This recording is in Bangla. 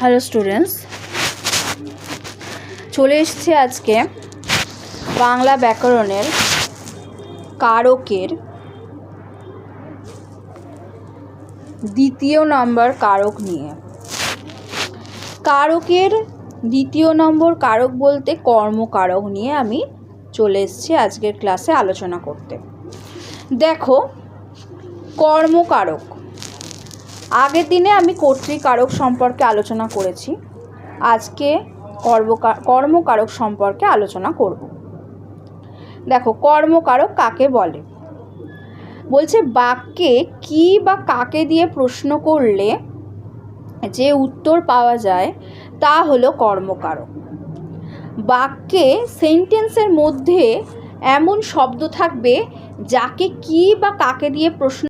হ্যালো স্টুডেন্টস, চলে এসেছে আজকে বাংলা ব্যাকরণের কারকের দ্বিতীয় নম্বর কারক নিয়ে। কারকের দ্বিতীয় নম্বর কারক বলতে কর্মকারক নিয়ে আমি চলে এসেছি আজকের ক্লাসে আলোচনা করতে। দেখো, কর্মকারক, আগের দিনে আমি কর্তৃকারক সম্পর্কে আলোচনা করেছি, আজকে কর্মকারক সম্পর্কে আলোচনা করব। দেখো, কর্মকারক কাকে বলে? বলছে বাক্যে কি বা কাকে দিয়ে প্রশ্ন করলে যে উত্তর পাওয়া যায় তা হলো কর্মকারক। বাক্যে সেন্টেন্সের মধ্যে এমন শব্দ থাকবে যাকে কি বা কাকে দিয়ে প্রশ্ন